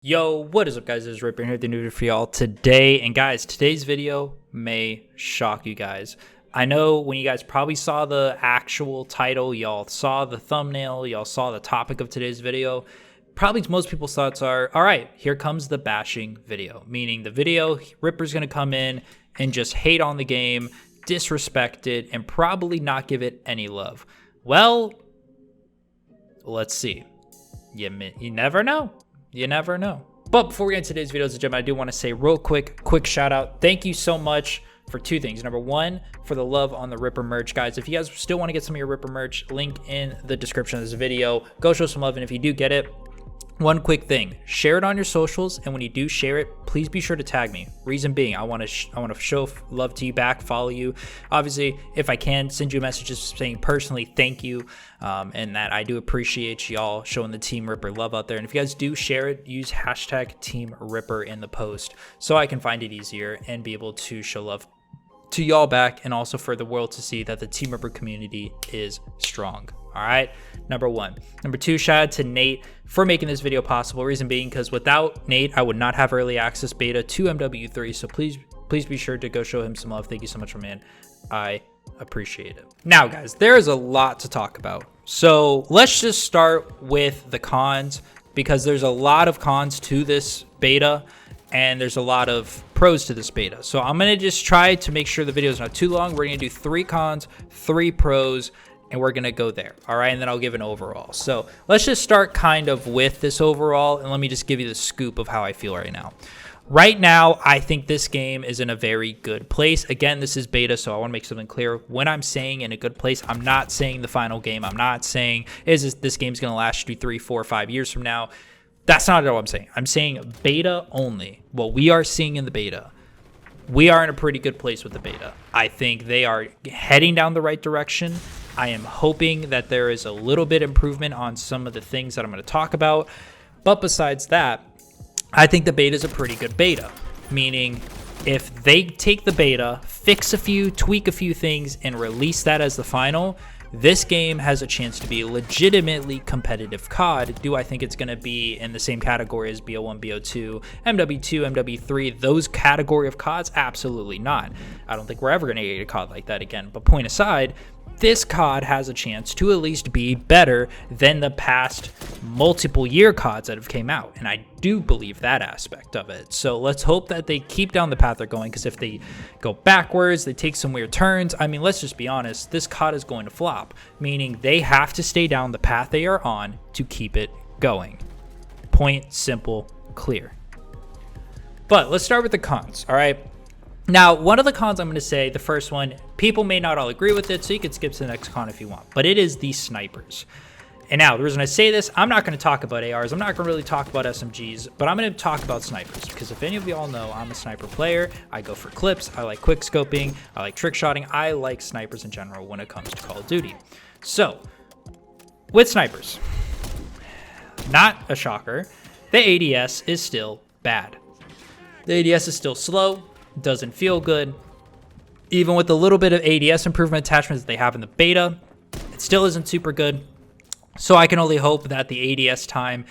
Yo, what is up, guys? It's Ripper here with the new video for y'all today. And guys, today's video may shock you guys. I know when you guys probably saw the actual title, y'all saw the thumbnail, y'all saw the topic of today's video. Probably most people's thoughts are, all right, here comes the bashing video. Meaning the video, Ripper's going to come in and just hate on the game, disrespect it, and probably not give it any love. Well, let's see. You never know. You never know. But before we get into today's video, I do want to say real quick shout out. Thank you so much for two things. Number one, for the love on the Ripper merch. Guys, if you guys still want to get some of your Ripper merch, link in the description of this video. Go show some love, and if you do get it, one quick thing, share it on your socials, and when you do share it, please be sure to tag me. Reason being, I want to show love to you back, follow you. Obviously, if I can, send you messages saying personally thank you, and that I do appreciate y'all showing the Team Ripper love out there. And if you guys do share it, use hashtag Team Ripper in the post so I can find it easier and be able to show love to y'all back, and also for the world to see that the Team Ripper community is strong. All right, number one. Number two, shout out to Nate for making this video possible. Reason being, because without Nate, I would not have early access beta to MW3. So please be sure to go show him some love. Thank you so much, man. I appreciate it. Now, guys, there is a lot to talk about. So let's just start with the cons, because there's a lot of cons to this beta, and there's a lot of pros to this beta. So I'm going to just try to make sure the video is not too long. We're going to do 3 cons, 3 pros, and we're going to go there. All right. And then I'll give an overall. So let's just start kind of with this overall. And let me just give you the scoop of how I feel right now. Right now, I think this game is in a very good place. Again, this is beta, so I want to make something clear. When I'm saying in a good place, I'm not saying the final game. I'm not saying this game's going to last you 3, 4, 5 years from now. That's not what I'm saying. I'm saying beta only. What we are seeing in the beta, we are in a pretty good place with the beta. I think they are heading down the right direction. I am hoping that there is a little bit improvement on some of the things that I'm going to talk about. But besides that, I think the beta is a pretty good beta. Meaning, if they take the beta, fix a few, tweak a few things, and release that as the final, this game has a chance to be legitimately competitive COD. Do I think it's going to be in the same category as BO1, BO2, MW2, MW3, those category of CODs? Absolutely not. I don't think we're ever going to get a COD like that again. But point aside, this COD has a chance to at least be better than the past multiple year CODs that have came out. And I do believe that aspect of it. So let's hope that they keep down the path they're going, because if they go backwards, they take some weird turns. I mean, let's just be honest, this COD is going to flop, meaning they have to stay down the path they are on to keep it going. Point, simple, clear. But let's start with the cons, all right? Now, one of the cons I'm going to say, the first one, people may not all agree with it, so you can skip to the next con if you want, but it is the snipers. And now, the reason I say this, I'm not going to talk about ARs, I'm not going to really talk about SMGs, but I'm going to talk about snipers, because if any of you all know, I'm a sniper player. I go for clips, I like quick scoping, I like trick shotting, I like snipers in general when it comes to Call of Duty. So, with snipers, not a shocker, the ADS is still bad. The ADS is still slow. Doesn't feel good. Even with the little bit of ADS improvement attachments that they have in the beta, it still isn't super good. So I can only hope that the ADS time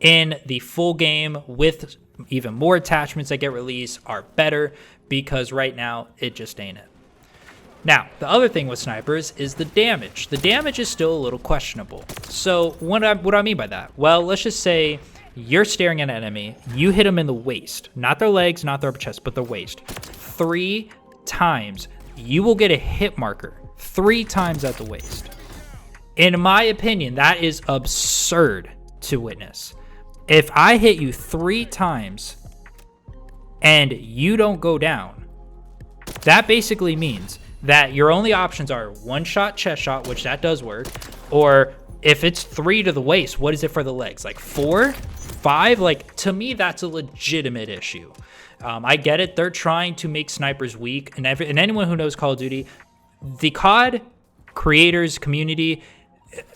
in the full game with even more attachments that get released are better, because right now it just ain't it. Now, the other thing with snipers is the damage. The damage is still a little questionable. So what do I mean by that? Well, let's just say you're staring at an enemy, you hit them in the waist, not their legs, not their upper chest, but their waist. 3 times, you will get a hit marker 3 times at the waist. In my opinion, that is absurd to witness. If I hit you 3 times and you don't go down, that basically means that your only options are 1-shot chest shot, which that does work, or if it's 3 to the waist, what is it for the legs? Like 4, 5? Like, to me, that's a legitimate issue. I get it. They're trying to make snipers weak. And anyone who knows Call of Duty, the COD creators, community,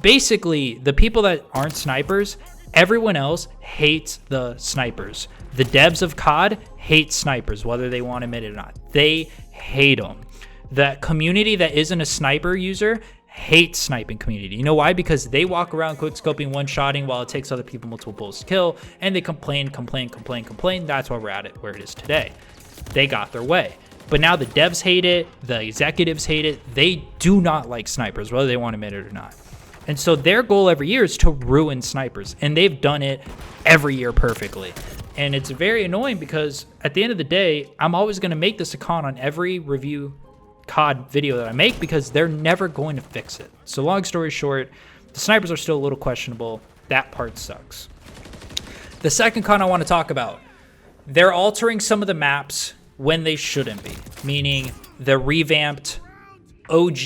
basically the people that aren't snipers, everyone else hates the snipers. The devs of COD hate snipers, whether they want to admit it or not. They hate them. The community that isn't a sniper user hate sniping community. You know why? Because they walk around quick scoping, one-shotting while it takes other people multiple bullets to kill, and they complain. That's why we're at it where it is today. They got their way. But now the devs hate it, the executives hate it. They do not like snipers, whether they want to admit it or not. And so their goal every year is to ruin snipers, and they've done it every year perfectly. And it's very annoying because at the end of the day, I'm always going to make this a con on every review COD video that I make because they're never going to fix it. So long story short, the snipers are still a little questionable. That part sucks. The second con I want to talk about, they're altering some of the maps when they shouldn't be, meaning the revamped OG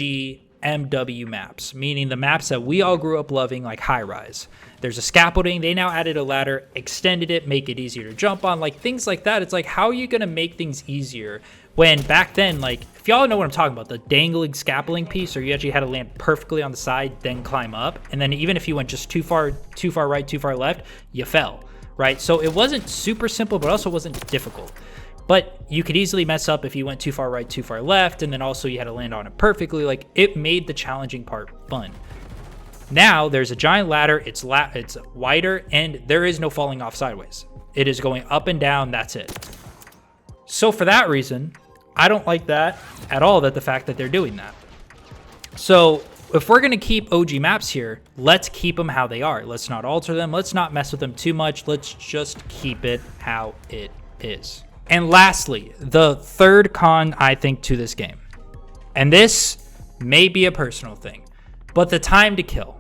MW maps, meaning the maps that we all grew up loving, like High Rise. There's a scaffolding. They now added a ladder, extended it, make it easier to jump on, like things like that. It's like, how are you going to make things easier when back then, like, if y'all know what I'm talking about, the dangling scaffolding piece, or you actually had to land perfectly on the side, then climb up. And then even if you went just too far right, too far left, you fell, right? So it wasn't super simple, but also wasn't difficult. But you could easily mess up if you went too far right, too far left, and then also you had to land on it perfectly. Like, it made the challenging part fun. Now there's a giant ladder, it's wider, and there is no falling off sideways. It is going up and down, that's it. So for that reason, I don't like that at all, that the fact that they're doing that. So if we're gonna keep OG maps here, let's keep them how they are. Let's not alter them, let's not mess with them too much, let's just keep it how it is. And lastly, the third con, I think, to this game, and this may be a personal thing, but the time to kill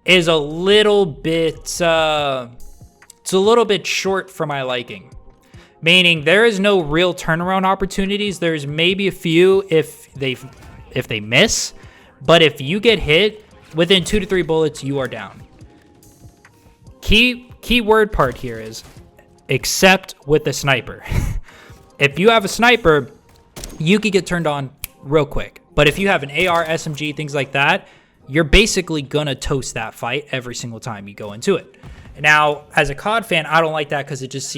is a little bit, it's a little bit short for my liking. Meaning there is no real turnaround opportunities. There's maybe a few if they miss, but if you get hit within 2 to 3 bullets, you are down. Key word part here is except with the sniper. If you have a sniper, you can get turned on real quick. But if you have an AR, SMG, things like that, you're basically gonna toast that fight every single time you go into it. Now, as a COD fan, I don't like that because it just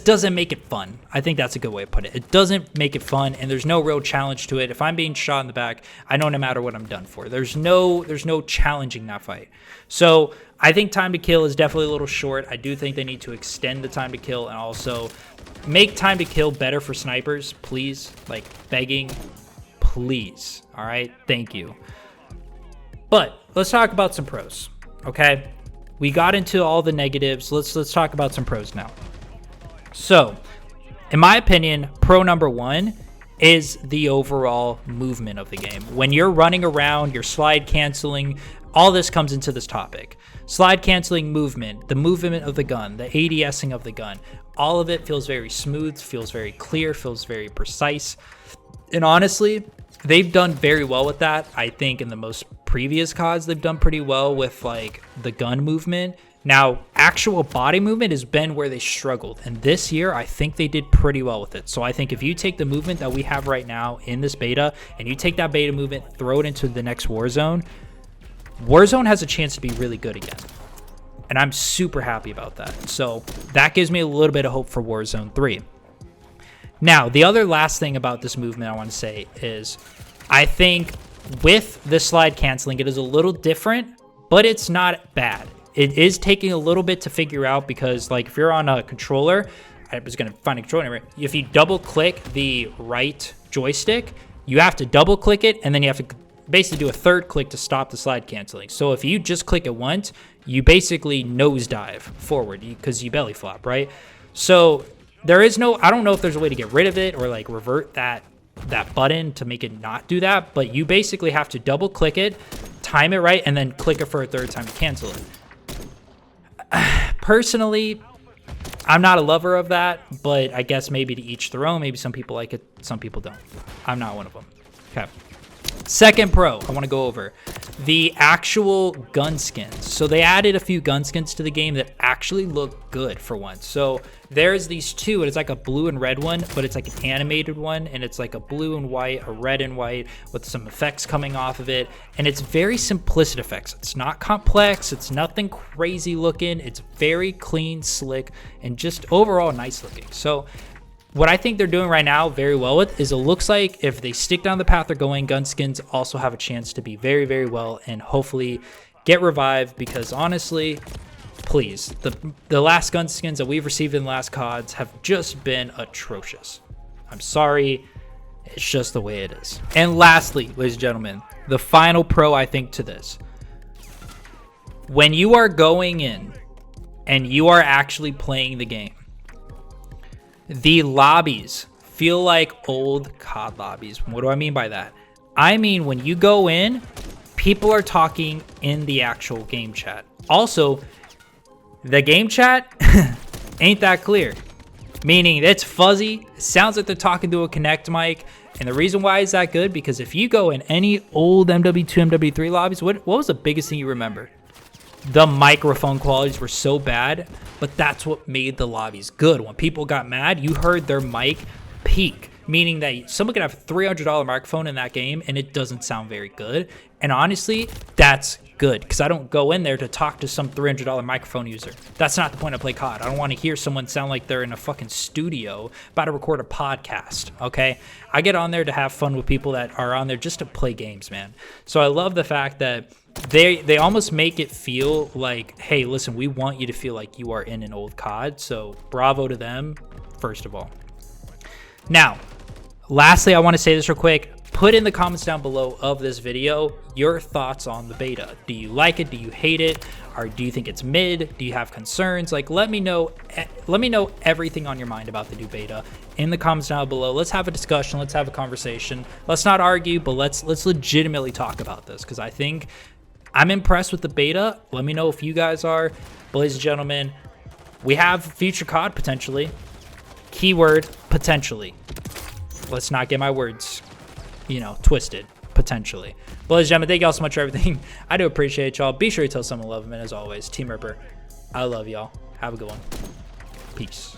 doesn't make it fun. I think that's a good way to put it. It doesn't make it fun, and there's no real challenge to it. If I'm being shot in the back, I know no matter what I'm done for. There's no challenging that fight. So I think time to kill is definitely a little short. I do think they need to extend the time to kill and also make time to kill better for snipers, please. Like, begging, please. All right, thank you. But let's talk about some pros, okay? We got into all the negatives. Let's talk about some pros now. So, in my opinion, pro number one is the overall movement of the game. When you're running around, you're slide canceling, all this comes into this topic. Slide canceling movement, the movement of the gun, the ADSing of the gun, all of it feels very smooth, feels very clear, feels very precise. And honestly, they've done very well with that. I think in the most previous CODs, they've done pretty well with like the gun movement. Now, actual body movement has been where they struggled. And this year, I think they did pretty well with it. So I think if you take the movement that we have right now in this beta, and you take that beta movement, throw it into the next Warzone, Warzone has a chance to be really good again. And I'm super happy about that. So that gives me a little bit of hope for Warzone 3. Now, the other last thing about this movement I want to say is, I think with the slide canceling, it is a little different, but it's not bad. It is taking a little bit to figure out because, like, if you're on a controller, I was going to find a controller. If you double click the right joystick, you have to double click it, and then you have to basically do a third click to stop the slide canceling. So if you just click it once, you basically nosedive forward because you belly flop, right? So there is no, I don't know if there's a way to get rid of it or like revert that button to make it not do that, but you basically have to double click it, time it right, and then click it for a third time to cancel it. Personally, I'm not a lover of that, but I guess maybe to each their own. Maybe some people like it, some people don't. I'm not one of them. Okay. Second pro I want to go over, the actual gun skins. So they added a few gun skins to the game that actually look good for once. So there's these two, and it's like a blue and red one, but it's like an animated one, and it's like a blue and white, a red and white with some effects coming off of it, and it's very simplistic effects. It's not complex, it's nothing crazy looking, it's very clean, slick, and just overall nice looking. So what I think they're doing right now very well with is it looks like if they stick down the path they're going, Gunskins also have a chance to be very, very well and hopefully get revived, because honestly, please, the last Gunskins that we've received in the last CODs have just been atrocious. I'm sorry, it's just the way it is. And lastly, ladies and gentlemen, the final pro I think to this. When you are going in and you are actually playing the game, the lobbies feel like old COD lobbies. What do I mean by that? I mean, when you go in, people are talking in the actual game chat. Also, the game chat ain't that clear, meaning it's fuzzy. It sounds like they're talking to a Connect mic. And the reason why is that good, because if you go in any old MW2, MW3 lobbies, what was the biggest thing you remember? The microphone qualities were so bad, but that's what made the lobbies good. When people got mad, you heard their mic peak, meaning that someone could have a $300 microphone in that game and it doesn't sound very good. And honestly, that's good, because I don't go in there to talk to some $300 microphone user. That's not the point I play COD. I don't want to hear someone sound like they're in a fucking studio about to record a podcast, okay? I get on there to have fun with people that are on there just to play games, man. So I love the fact that they almost make it feel like, hey, listen, we want you to feel like you are in an old COD. So bravo to them, first of all. Now, lastly, I want to say this real quick. Put in the comments down below of this video your thoughts on the beta. Do you like it? Do you hate it? Or do you think it's mid? Do you have concerns? Like, let me know everything on your mind about the new beta in the comments down below. Let's have a discussion. Let's have a conversation. Let's not argue, but let's legitimately talk about this, because I think I'm impressed with the beta. Let me know if you guys are. But ladies and gentlemen, we have future COD potentially. Keyword potentially. Let's not get my words, twisted. Potentially. But ladies and gentlemen, thank y'all so much for everything. I do appreciate y'all. Be sure you tell someone love them. And as always, Team Ripper, I love y'all. Have a good one. Peace.